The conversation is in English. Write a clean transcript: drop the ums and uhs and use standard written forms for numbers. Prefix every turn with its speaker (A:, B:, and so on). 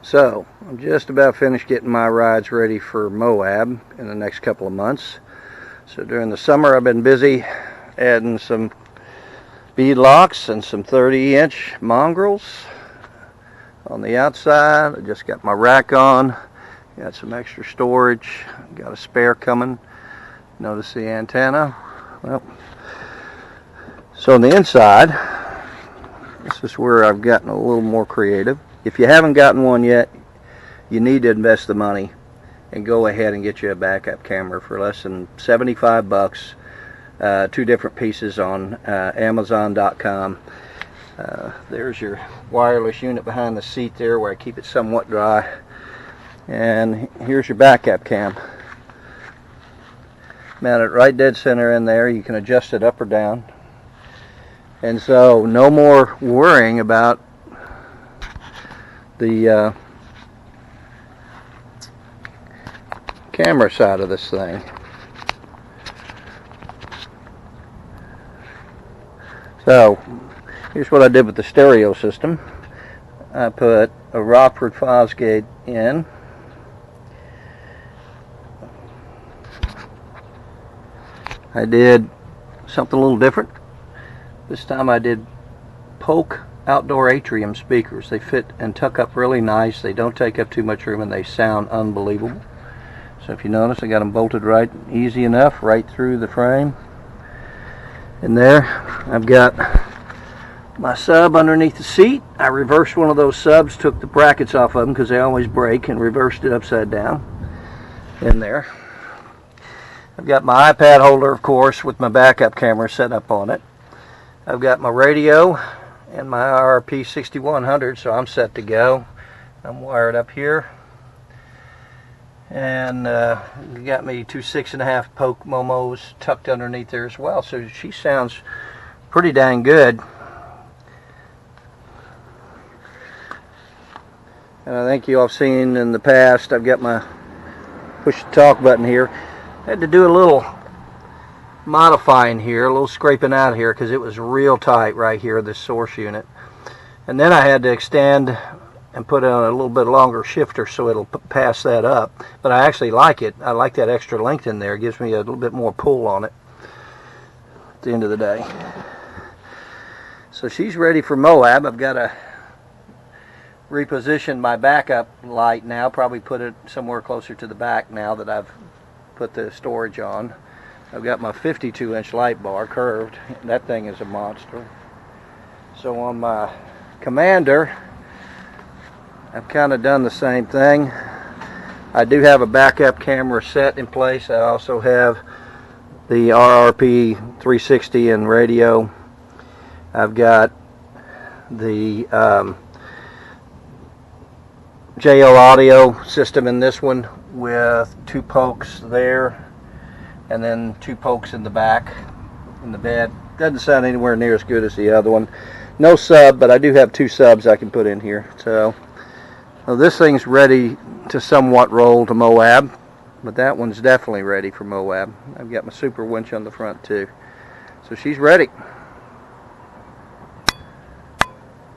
A: So, I'm just about finished getting my rides ready for Moab in the next couple of months. So during the summer I've been busy adding some bead locks and some 30-inch mongrels on the outside. I just got my rack on, got some extra storage, got a spare coming. Notice the antenna. Well, so on the inside, this is where I've gotten a little more creative. If you haven't gotten one yet, you need to invest the money and go ahead and get you a backup camera for less than 75 bucks. Two different pieces on Amazon.com. There's your wireless unit behind the seat there where I keep it somewhat dry. And here's your backup cam. Mount it right dead center in there. You can adjust it up or down. And so no more worrying about the camera side of this thing. So here's what I did with the stereo system. I put a Rockford Fosgate in. I did something a little different. This time I did Polk outdoor atrium speakers. They fit and tuck up really nice. They don't take up too much room and they sound unbelievable. So if you notice, I got them bolted right easy enough right through the frame. And there I've got my sub underneath the seat. I reversed one of those subs, took the brackets off of them because they always break, and reversed it upside down in there. I've got my iPad holder, of course, with my backup camera set up on it. I've got my radio and my IRP 6100, so I'm set to go. I'm wired up here. And you got me two 6.5 Polk Momos tucked underneath there as well, so she sounds pretty dang good. And I think you all have seen in the past, I've got my push to talk button here. I had to do a little modifying here, a little scraping out here because it was real tight right here, this source unit. And then I had to extend and put on a little bit longer shifter so it'll pass that up. But I actually like it. I like that extra length in there. It gives me a little bit more pull on it at the end of the day. So she's ready for Moab. I've got to reposition my backup light now, probably put it somewhere closer to the back now that I've put the storage on. I've got my 52-inch light bar curved. That thing is a monster. So on my Commander, I've kind of done the same thing. I do have a backup camera set in place. I also have the RRP 360 and radio. I've got the JL audio system in this one with two pokes there and then two pokes in the back in the bed. Doesn't sound anywhere near as good as the other one. No sub, but I do have two subs I can put in here. So well, this thing's ready to somewhat roll to Moab, but that one's definitely ready for Moab. I've got my super winch on the front too. So she's ready.